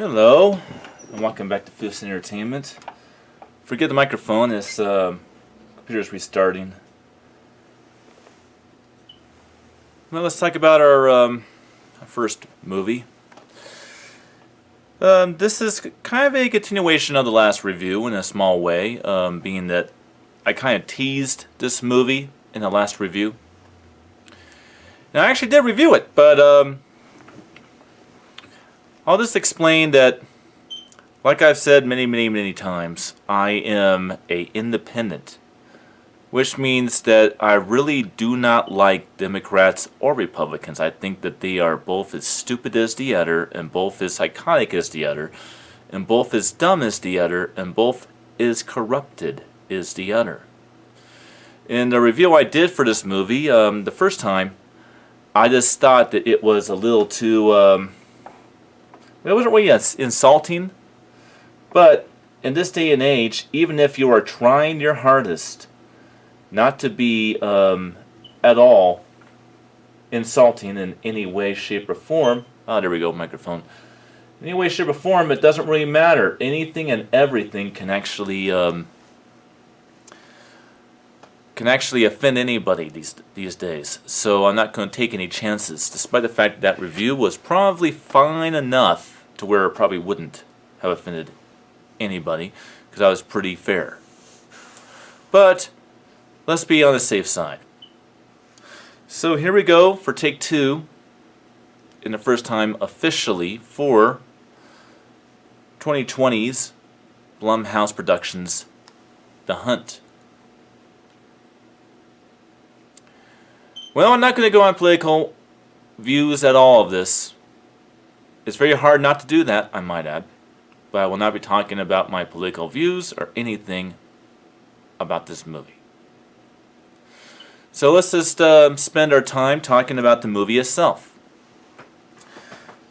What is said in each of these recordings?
Hello, and welcome back to Fifth Entertainment. Forget the microphone, this computer's restarting. Well, let's talk about our first movie. This is kind of a continuation of the last review in a small way, being that I kind of teased this movie in the last review. And I actually did review it, but I'll just explain that, like I've said many times, I am an independent, which means that I really do not like Democrats or Republicans. I think that they are both as stupid as the other, and both as psychotic as the other, and both as dumb as the other, and both as corrupted as the other. In the review I did for this movie, the first time, I just thought that it was a little too... it wasn't really insulting, but in this day and age, even if you are trying your hardest not to be at all insulting in any way, shape, or form, there we go, microphone. In any way, shape, or form, it doesn't really matter. Anything and everything can actually offend anybody these days. So I'm not going to take any chances, despite the fact that review was probably fine enough to where it probably wouldn't have offended anybody, because I was pretty fair. But let's be on the safe side. So here we go for take two, in the first time officially for 2020's Blumhouse Productions The Hunt. Well, I'm not going to go on political views at all of this. It's very hard not to do that, I might add. But I will not be talking about my political views or anything about this movie. So let's just spend our time talking about the movie itself.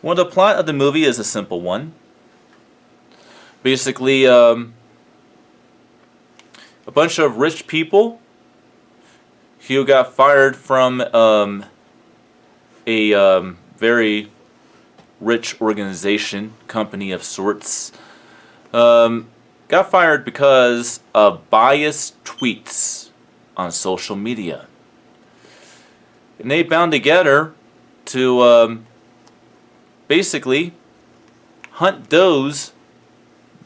Well, the plot of the movie is a simple one. Basically, a bunch of rich people who got fired from a very rich organization, company of sorts, got fired because of biased tweets on social media. And they bound together to basically hunt those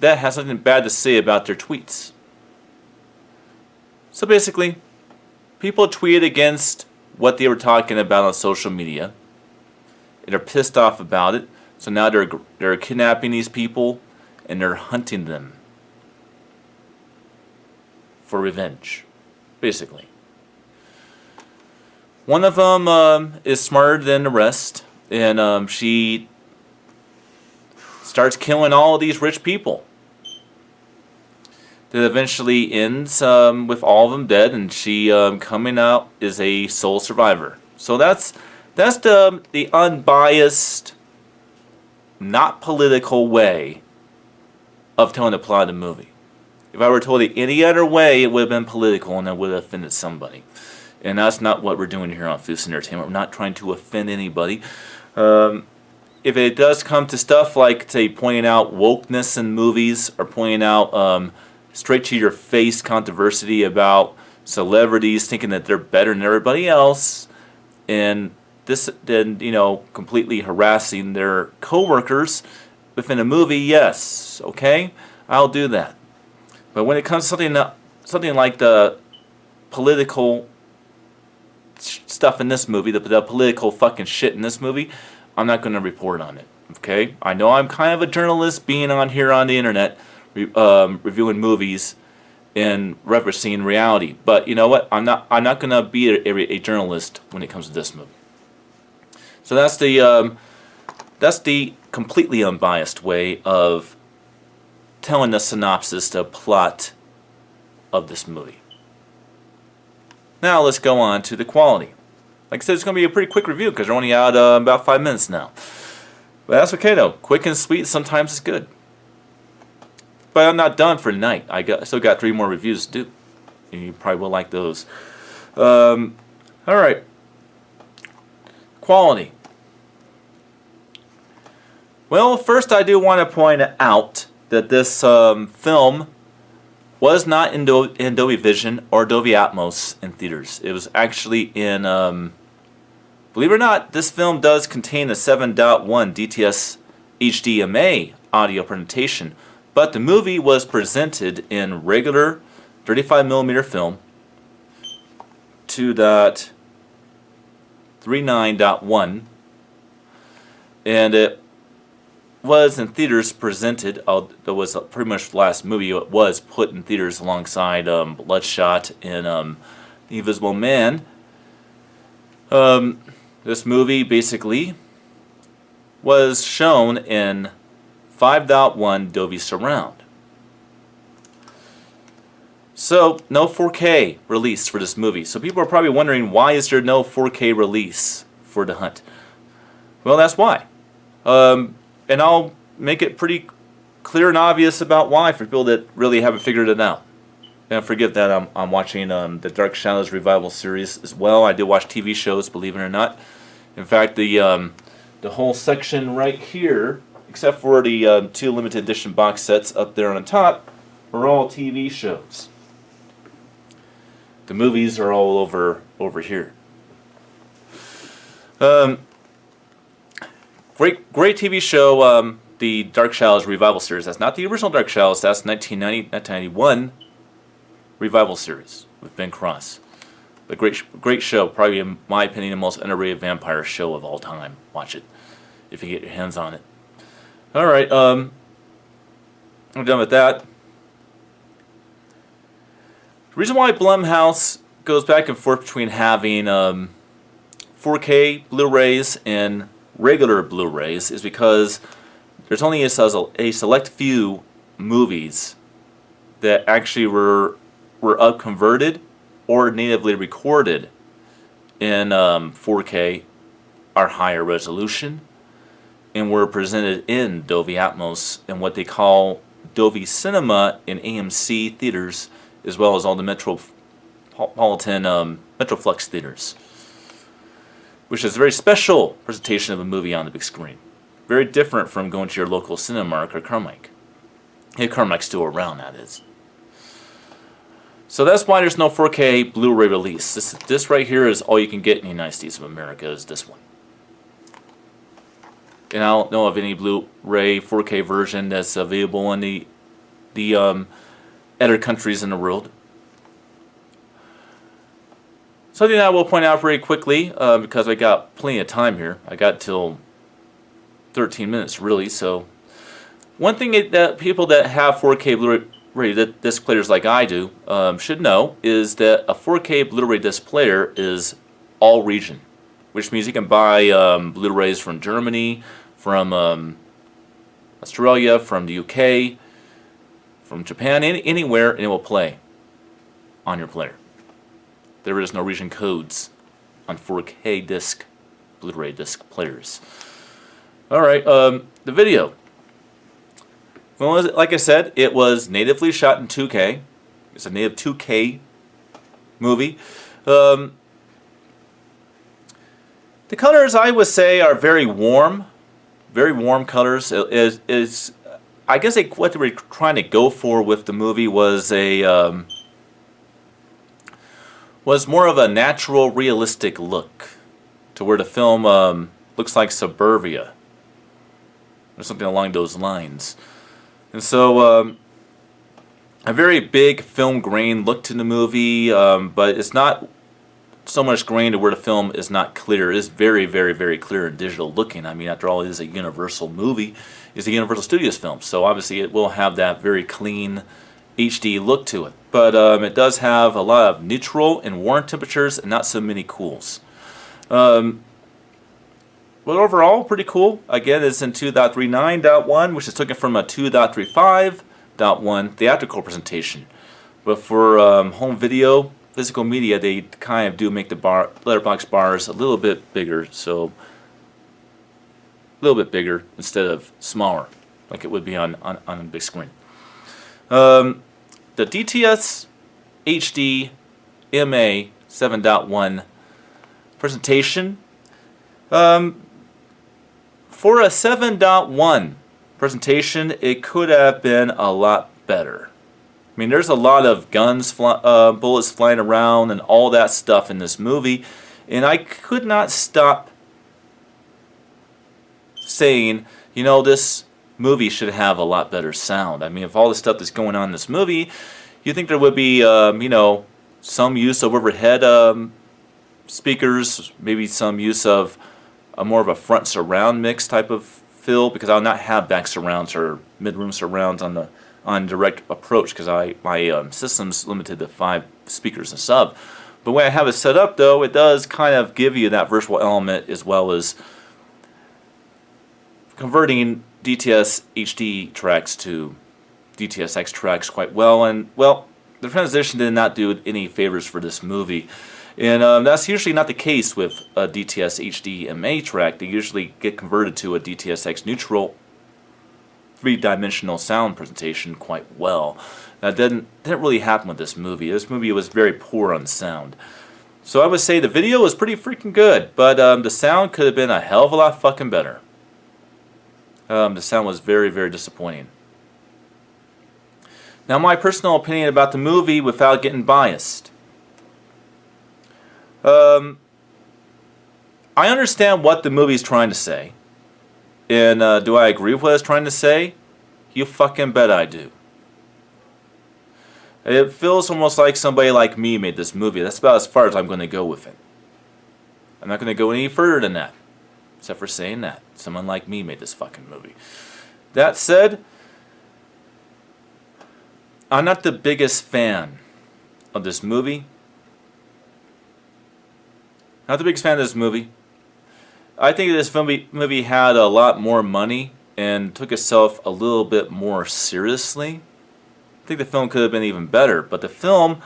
that have something bad to say about their tweets. So basically, people tweeted against what they were talking about on social media, and they're pissed off about it. So now they're kidnapping these people and they're hunting them for revenge, basically. One of them is smarter than the rest, and she starts killing all of these rich people. That eventually ends with all of them dead, and she coming out as a sole survivor. So that's the unbiased, not political way of telling the plot of the movie. If I were told it any other way, it would have been political and it would have offended somebody. And that's not what we're doing here on Fifth Entertainment. We're not trying to offend anybody. If it does come to stuff like, say, pointing out wokeness in movies, or pointing out straight to your face controversy about celebrities thinking that they're better than everybody else, and this, then, completely harassing their co-workers within a movie, yes, okay, I'll do that. But when it comes to something like the political stuff in this movie, the political fucking shit in this movie, I'm not going to report on it, okay? I know I'm kind of a journalist being on here on the internet, reviewing movies and referencing reality, but you know what? I'm not going to be a journalist when it comes to this movie. So that's the completely unbiased way of telling the synopsis, the plot of this movie. Now let's go on to the quality. Like I said, it's going to be a pretty quick review because we're only out about 5 minutes now. But that's okay though. Quick and sweet sometimes is good. But I'm not done for tonight. I still got 3 more reviews to do. And you probably will like those. Alright. Quality. Well, first I do want to point out that this film was not in Dolby Vision or Dolby Atmos in theaters. It was actually in, believe it or not, this film does contain a 7.1 DTS HDMA audio presentation, but the movie was presented in regular 35mm film, 2.39.1, and it was in theaters presented. That was pretty much the last movie it was put in theaters alongside Bloodshot and The Invisible Man. This movie basically was shown in 5.1 Dolby Surround. So, no 4K release for this movie. So people are probably wondering, why is there no 4K release for The Hunt? Well, that's why. And I'll make it pretty clear and obvious about why for people that really haven't figured it out. And forget that I'm watching the Dark Shadows revival series as well. I do watch TV shows, believe it or not. In fact, the whole section right here, except for the 2 limited edition box sets up there on the top, are all TV shows. The movies are all over here. Great TV show, the Dark Shadows revival series. That's not the original Dark Shadows. That's 1991 revival series with Ben Cross. But great show. Probably, in my opinion, the most underrated vampire show of all time. Watch it if you get your hands on it. All right, I'm done with that. The reason why Blumhouse goes back and forth between having 4K Blu-rays and regular Blu-rays is because there's only a select few movies that actually were up-converted or natively recorded in 4K or higher resolution and were presented in Dolby Atmos and what they call Dolby Cinema in AMC theaters, as well as all the Metropolitan Metroflex theaters, which is a very special presentation of a movie on the big screen. Very different from going to your local Cinemark or Carmike. If Carmike's still around, that is. So that's why there's no 4K Blu-ray release. This right here is all you can get in the United States of America, is this one. And I don't know of any Blu-ray 4K version that's available in the other countries in the world. Something that I will point out very quickly, because I got plenty of time here. I got till 13 minutes, really. So, one thing that people that have 4K Blu-ray disc players like I do should know is that a 4K Blu-ray disc player is all region, which means you can buy Blu-rays from Germany, from Australia, from the UK, from Japan, anywhere, and it will play on your player. There is no region codes on 4K disc Blu-ray disc players. Alright, the video. Well, like I said, it was natively shot in 2K. It's a native 2K movie. The colors, I would say, are very warm colors. I guess what they were trying to go for with the movie was was more of a natural, realistic look, to where the film looks like suburbia or something along those lines. And so a very big film grain look to the movie, but it's not so much grain to where the film is not clear. It is very, very, very clear and digital looking. I mean, after all, it is a Universal movie. It's a Universal Studios film, so obviously it will have that very clean HD look to it. But it does have a lot of neutral and warm temperatures and not so many cools. But overall, pretty cool. Again, it's in 2.39.1, which is taken from a 2.35.1 theatrical presentation. But for home video, physical media, they kind of do make the letterbox bars a little bit bigger, so a little bit bigger instead of smaller, like it would be on a big screen. The DTS HD MA 7.1 presentation, 4 For a 7.1 presentation, it could have been a lot better. I mean, there's a lot of guns, bullets flying around and all that stuff in this movie, and I could not stop saying, you know, this movie should have a lot better sound. I mean, if all the stuff that's going on in this movie, you think there would be, you know, some use of overhead speakers, maybe some use of more of a front surround mix type of feel, because I'll not have back surrounds or mid-room surrounds on direct approach, because my system's limited to 5 speakers and sub. But when I have it set up, though, it does kind of give you that virtual element, as well as converting DTS HD tracks to DTS:X tracks quite well. And, well, the transition did not do any favors for this movie. And that's usually not the case with a DTS HD MA track. They usually get converted to a DTS:X neutral 3-dimensional sound presentation quite well. That didn't really happen with this movie. This movie was very poor on sound. So I would say the video was pretty freaking good, but the sound could have been a hell of a lot fucking better. The sound was very, very disappointing. Now, my personal opinion about the movie, without getting biased. I understand what the movie's trying to say. And do I agree with what it's trying to say? You fucking bet I do. It feels almost like somebody like me made this movie. That's about as far as I'm going to go with it. I'm not going to go any further than that. Except for saying that. Someone like me made this fucking movie. That said, I'm not the biggest fan of this movie. Not the biggest fan of this movie. I think this movie had a lot more money and took itself a little bit more seriously. I think the film could have been even better, but the film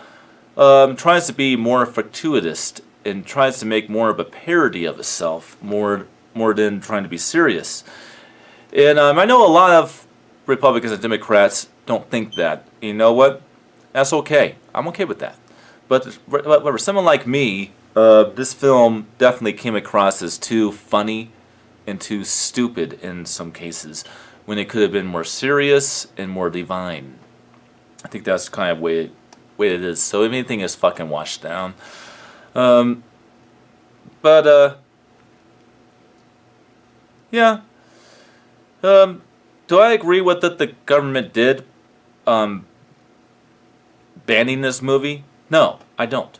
tries to be more fortuitous and tries to make more of a parody of itself, more than trying to be serious. And I know a lot of Republicans and Democrats don't think that. You know what? That's okay. I'm okay with that. But for someone like me, this film definitely came across as too funny and too stupid in some cases, when it could have been more serious and more divine. I think that's kind of the way it is. So if anything, is fucking washed down. Yeah. Do I agree with what the government did banning this movie? No, I don't.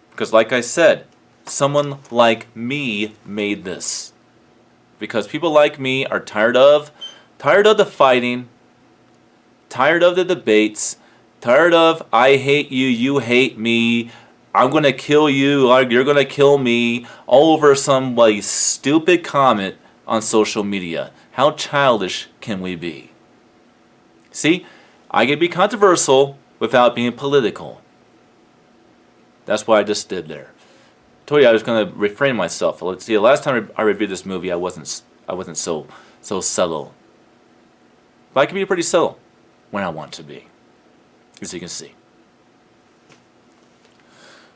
Because like I said, someone like me made this. Because people like me are tired of the fighting, tired of the debates, tired of I hate you, you hate me, I'm going to kill you, or you're going to kill me, all over somebody's stupid comment on social media. How childish can we be? See, I can be controversial without being political. That's what I just did there. I told you I was going to refrain myself. Let's see. The last time I reviewed this movie, I wasn't so subtle. But I can be pretty subtle when I want to be, as you can see.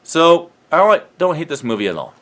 So I don't hate this movie at all.